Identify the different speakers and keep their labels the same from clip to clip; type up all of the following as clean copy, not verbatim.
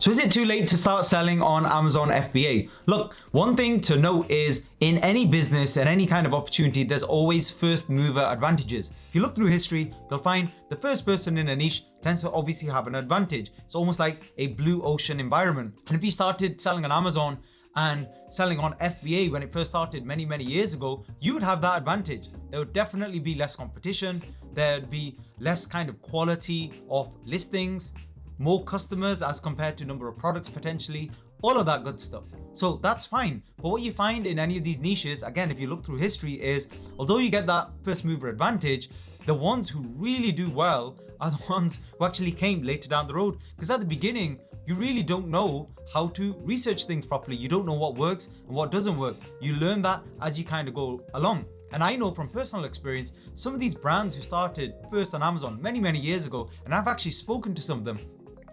Speaker 1: So is it too late to start selling on Amazon FBA? Look, one thing to note is in any business and any kind of opportunity, there's always first mover advantages. If you look through history, you'll find the first person in a niche tends to obviously have an advantage. It's almost like a blue ocean environment. And if you started selling on Amazon and selling on FBA when it first started many years ago, you would have that advantage. There would definitely be less competition. There'd be less kind of quality of listings, more customers as compared to number of products potentially, all of that good stuff. So that's fine. But what you find in any of these niches, again, if you look through history, is although you get that first mover advantage, the ones who really do well are the ones who actually came later down the road. Because at the beginning, you really don't know how to research things properly. You don't know what works and what doesn't work. You learn that as you kind of go along. And I know from personal experience, some of these brands who started first on Amazon many years ago, and I've actually spoken to some of them,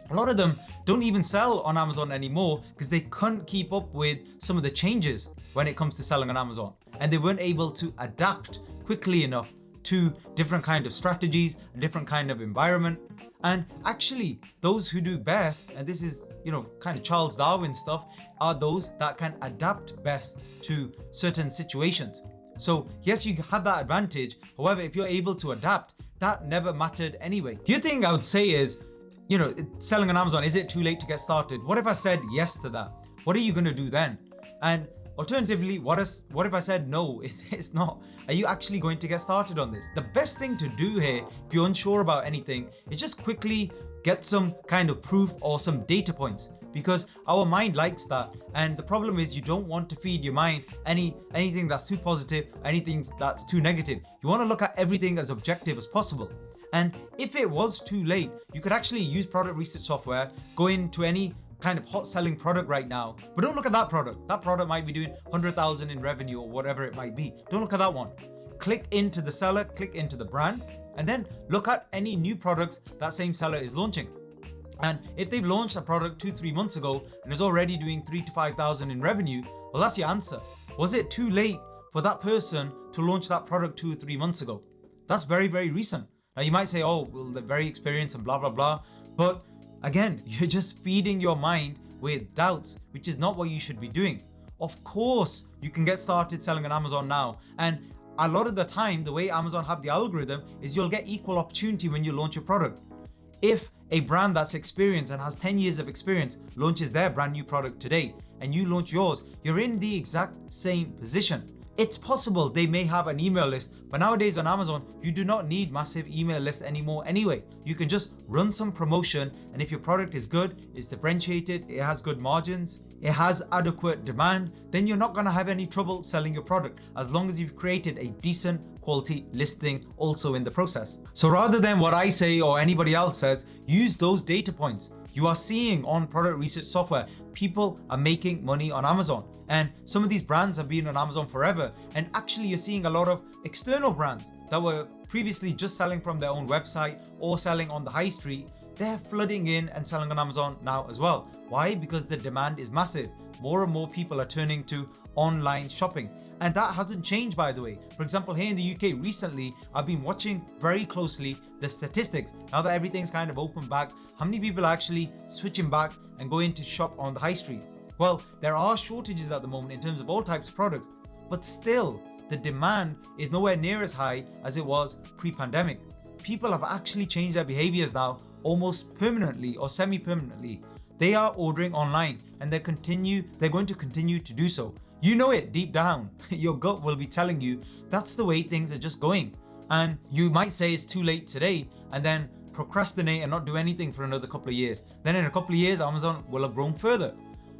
Speaker 1: a lot of them don't even sell on Amazon anymore because they couldn't keep up with some of the changes when it comes to selling on Amazon. And they weren't able to adapt quickly enough to different kind of strategies, a different kind of environment. And actually, those who do best, and this is, kind of Charles Darwin stuff, are those that can adapt best to certain situations. So yes, you have that advantage. However, if you're able to adapt, that never mattered anyway. The other thing I would say is, selling on Amazon, is it too late to get started? What if I said yes to that? What are you going to do then? And alternatively, what if I said no, it's not? Are you actually going to get started on this? The best thing to do here, if you're unsure about anything, is just quickly get some kind of proof or some data points, because our mind likes that. And the problem is you don't want to feed your mind anything that's too positive, anything that's too negative. You want to look at everything as objective as possible. And if it was too late, you could actually use product research software, go into any kind of hot selling product right now, but don't look at that product. That product might be doing 100,000 in revenue or whatever it might be. Don't look at that one. Click into the seller, click into the brand, and then look at any new products that same seller is launching. And if they've launched a product 2-3 months ago and is already doing 3,000 to 5,000 in revenue, well, that's your answer. Was it too late for that person to launch that product 2 or 3 months ago? That's very recent. Now you might say, oh, well, they're very experienced and blah, blah. But again, you're just feeding your mind with doubts, which is not what you should be doing. Of course, you can get started selling on Amazon now. And a lot of the time, the way Amazon have the algorithm is you'll get equal opportunity when you launch a product. If a brand that's experienced and has 10 years of experience launches their brand new product today and you launch yours, you're in the exact same position. It's possible they may have an email list, but nowadays on Amazon, you do not need massive email lists anymore anyway. You can just run some promotion, and if your product is good, it's differentiated, it has good margins, it has adequate demand, then you're not gonna have any trouble selling your product as long as you've created a decent quality listing also in the process. So rather than what I say or anybody else says, use those data points. You are seeing on product research software, people are making money on Amazon. And some of these brands have been on Amazon forever. And actually you're seeing a lot of external brands that were previously just selling from their own website or selling on the high street. They're flooding in and selling on Amazon now as well. Why? Because the demand is massive. More and more people are turning to online shopping. And that hasn't changed, by the way. For example, here in the UK recently, I've been watching very closely the statistics. Now that everything's kind of open back, how many people are actually switching back and going to shop on the high street? Well, there are shortages at the moment in terms of all types of products, but still the demand is nowhere near as high as it was pre-pandemic. People have actually changed their behaviors now almost permanently or semi-permanently. They are ordering online and they're going to continue to do so. You know it deep down. Your gut will be telling you that's the way things are just going. And you might say it's too late today and then procrastinate and not do anything for another couple of years. Then in a couple of years, Amazon will have grown further.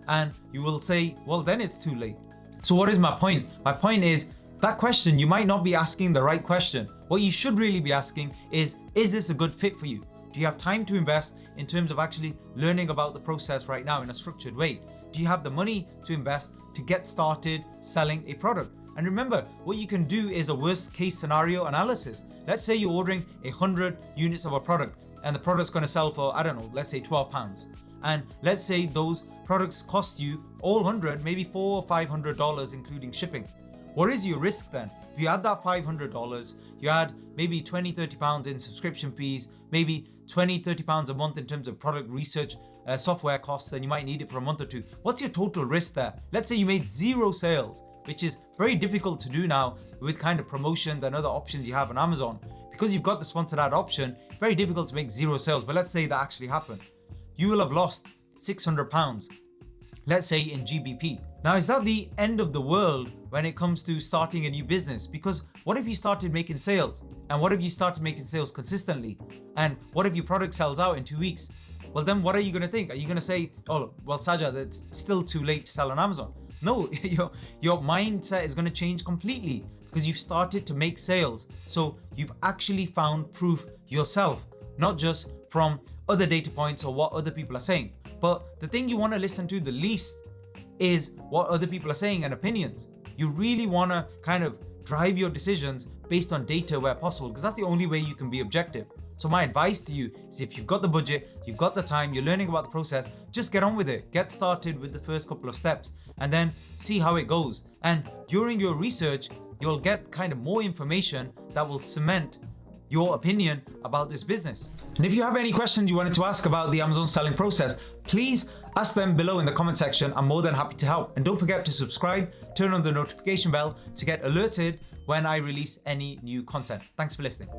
Speaker 1: And you will say, well, then it's too late. So what is my point? My point is that question, you might not be asking the right question. What you should really be asking is this a good fit for you? Do you have time to invest in terms of actually learning about the process right now in a structured way? Do you have the money to invest to get started selling a product? And remember, what you can do is a worst case scenario analysis. Let's say you're ordering 100 units of a product and the product's going to sell for, I don't know, let's say £12. And let's say those products cost you all 100, maybe $400 or $500, including shipping. What is your risk then? If you add that $500, you add maybe 20, 30 pounds in subscription fees, maybe 20, 30 pounds a month in terms of product research software costs and you might need it for a month or two. What's your total risk there? Let's say you made 0 sales, which is very difficult to do now with kind of promotions and other options you have on Amazon. Because you've got the sponsored ad option, very difficult to make 0 sales, but let's say that actually happened. You will have lost £600, let's say in GBP. Now, is that the end of the world when it comes to starting a new business? Because what if you started making sales? And what if you started making sales consistently? And what if your product sells out in 2 weeks? Well, then what are you going to think? Are you going to say, oh, well, Sajjad, it's still too late to sell on Amazon? No, your mindset is going to change completely because you've started to make sales. So you've actually found proof yourself, not just from other data points or what other people are saying. But the thing you want to listen to the least is what other people are saying and opinions. You really want to kind of drive your decisions based on data where possible, because that's the only way you can be objective. So my advice to you is, if you've got the budget, you've got the time, you're learning about the process, just get on with it. Get started with the first couple of steps and then see how it goes. And during your research, you'll get kind of more information that will cement your opinion about this business. And if you have any questions you wanted to ask about the Amazon selling process, please ask them below in the comment section. I'm more than happy to help. And don't forget to subscribe, turn on the notification bell to get alerted when I release any new content. Thanks for listening.